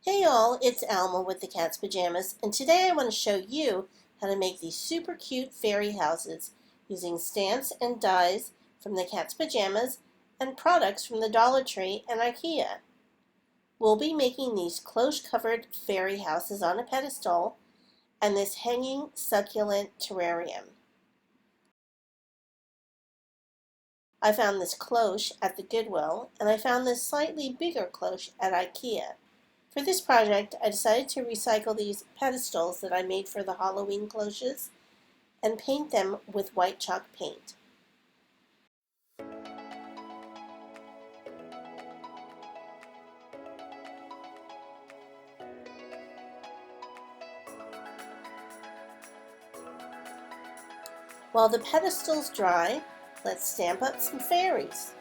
Hey y'all, it's Alma with the Cat's Pajamas, and today I want to show you how to make these super cute fairy houses using stamps and dies from the Cat's Pajamas and products from the Dollar Tree and Ikea. We'll be making these cloche-covered fairy houses on a pedestal and this hanging succulent terrarium. I found this cloche at the Goodwill, and I found this slightly bigger cloche at Ikea. For this project, I decided to recycle these pedestals that I made for the Halloween cloches and paint them with white chalk paint. While the pedestals dry, let's stamp up some fairies.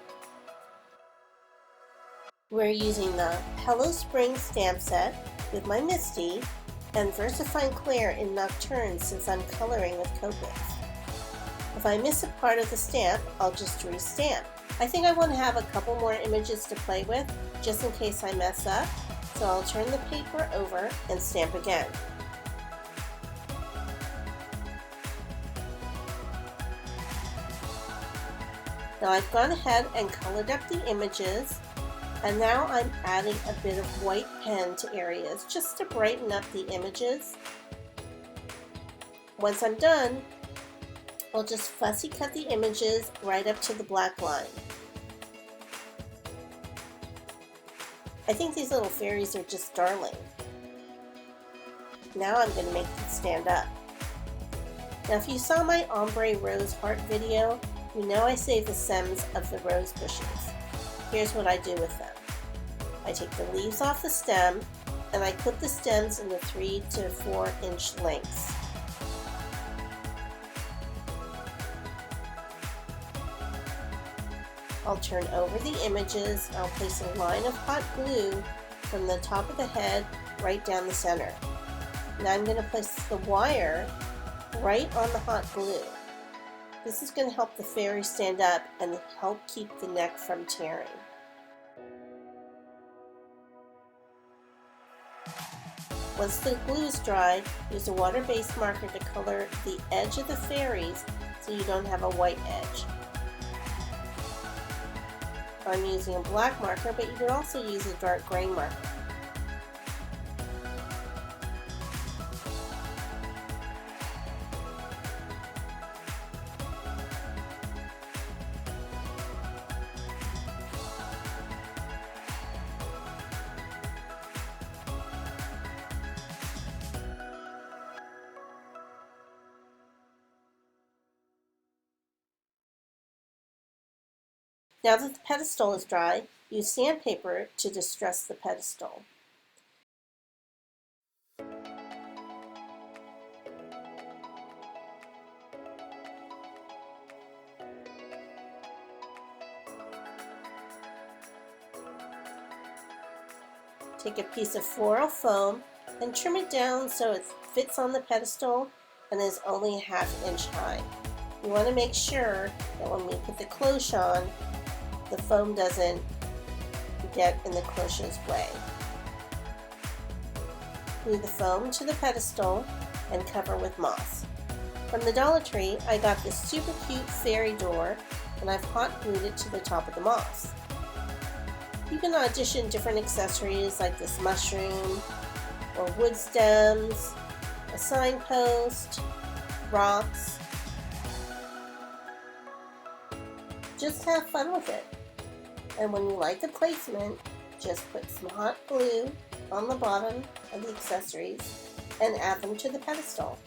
We're using the Hello Spring stamp set with my Misty and VersaFine Claire in Nocturne since I'm coloring with Copics. If I miss a part of the stamp, I'll just restamp. I think I want to have a couple more images to play with just in case I mess up, so I'll turn the paper over and stamp again. Now I've gone ahead and colored up the images, and now I'm adding a bit of white pen to areas just to brighten up the images. Once I'm done, I'll just fussy cut the images right up to the black line. I think these little fairies are just darling. Now I'm going to make them stand up. Now if you saw my ombre rose heart video, you know I save the stems of the rose bushes. Here's what I do with them. I take the leaves off the stem and I clip the stems into 3 to 4 inch lengths. I'll turn over the images and I'll place a line of hot glue from the top of the head right down the center. Now I'm going to place the wire right on the hot glue. This is going to help the fairy stand up and help keep the neck from tearing. Once the glue is dry, use a water-based marker to color the edge of the fairies so you don't have a white edge. I'm using a black marker, but you can also use a dark gray marker. Now that the pedestal is dry, use sandpaper to distress the pedestal. Take a piece of floral foam and trim it down so it fits on the pedestal and is only a ½ inch high. You want to make sure that when we put the cloche on, the foam doesn't get in the cloche's way. Glue the foam to the pedestal and cover with moss. From the Dollar Tree, I got this super cute fairy door and I've hot glued it to the top of the moss. You can audition different accessories like this mushroom or wood stems, a signpost, rocks. Just have fun with it. And when you like the placement, just put some hot glue on the bottom of the accessories and add them to the pedestal.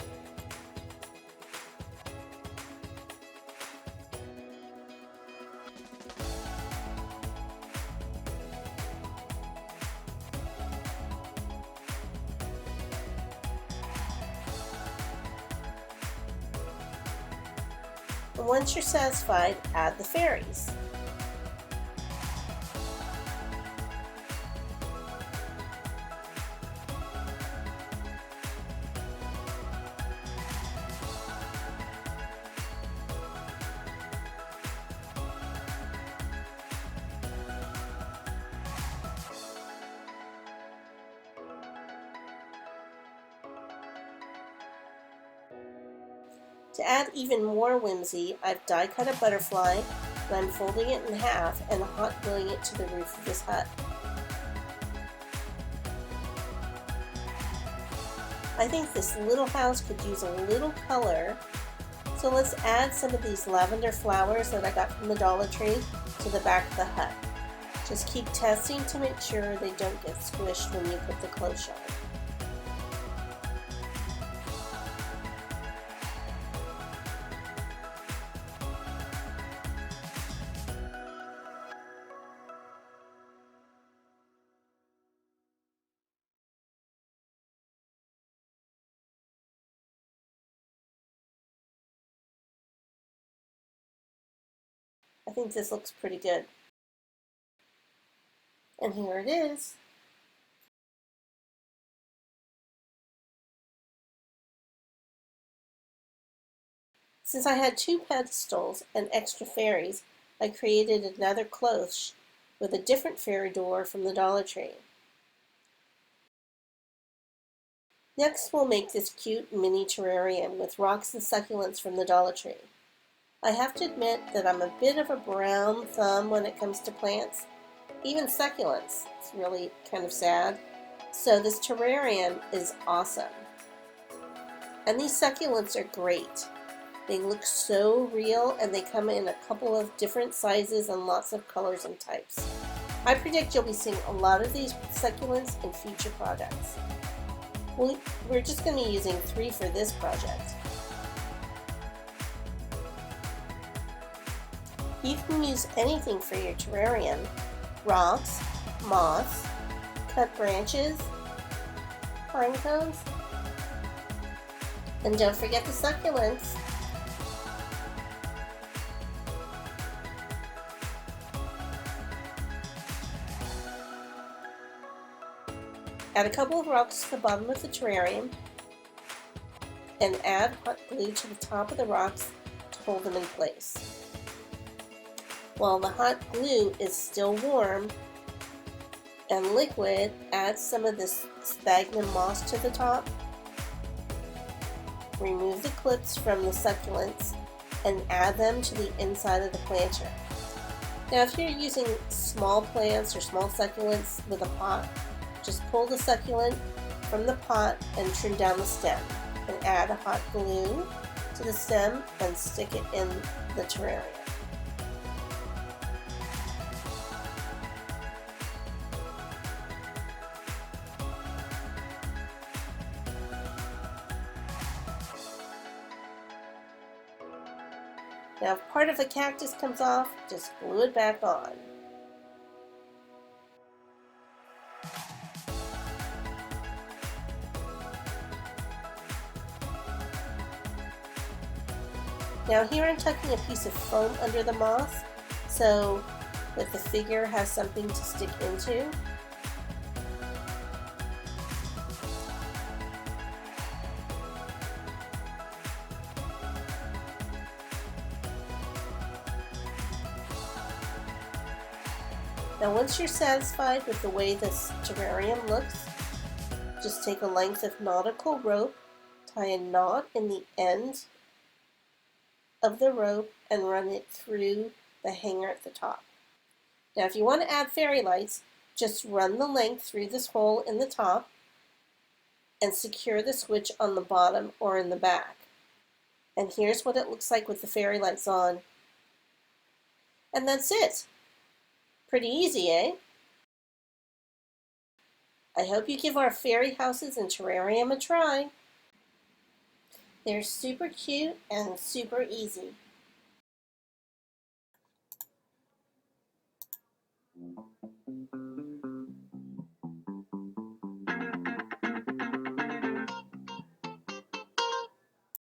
And once you're satisfied, add the fairies. To add even more whimsy, I've die cut a butterfly and I'm folding it in half and hot gluing it to the roof of this hut. I think this little house could use a little color, so let's add some of these lavender flowers that I got from the Dollar Tree to the back of the hut. Just keep testing to make sure they don't get squished when you put the cloche on. I think this looks pretty good. And here it is. Since I had 2 pedestals and extra fairies, I created another cloche with a different fairy door from the Dollar Tree. Next, we'll make this cute mini terrarium with rocks and succulents from the Dollar Tree. I have to admit that I'm a bit of a brown thumb when it comes to plants, even succulents. It's really kind of sad. So this terrarium is awesome. And these succulents are great. They look so real and they come in a couple of different sizes and lots of colors and types. I predict you'll be seeing a lot of these succulents in future projects. We're just going to be using 3 for this project. You can use anything for your terrarium: rocks, moss, cut branches, pine cones, and don't forget the succulents. Add a couple of rocks to the bottom of the terrarium and add hot glue to the top of the rocks to hold them in place. While the hot glue is still warm and liquid, add some of this sphagnum moss to the top. Remove the clips from the succulents and add them to the inside of the planter. Now if you're using small plants or small succulents with a pot, just pull the succulent from the pot and trim down the stem, and add a hot glue to the stem and stick it in the terrarium. Now if part of the cactus comes off, just glue it back on. Now here I'm tucking a piece of foam under the moss so that the figure has something to stick into. Now once you're satisfied with the way this terrarium looks, just take a length of nautical rope, tie a knot in the end of the rope and run it through the hanger at the top. Now if you want to add fairy lights, just run the length through this hole in the top and secure the switch on the bottom or in the back. And here's what it looks like with the fairy lights on. And that's it. Pretty easy, eh? I hope you give our fairy houses and terrarium a try. They're super cute and super easy.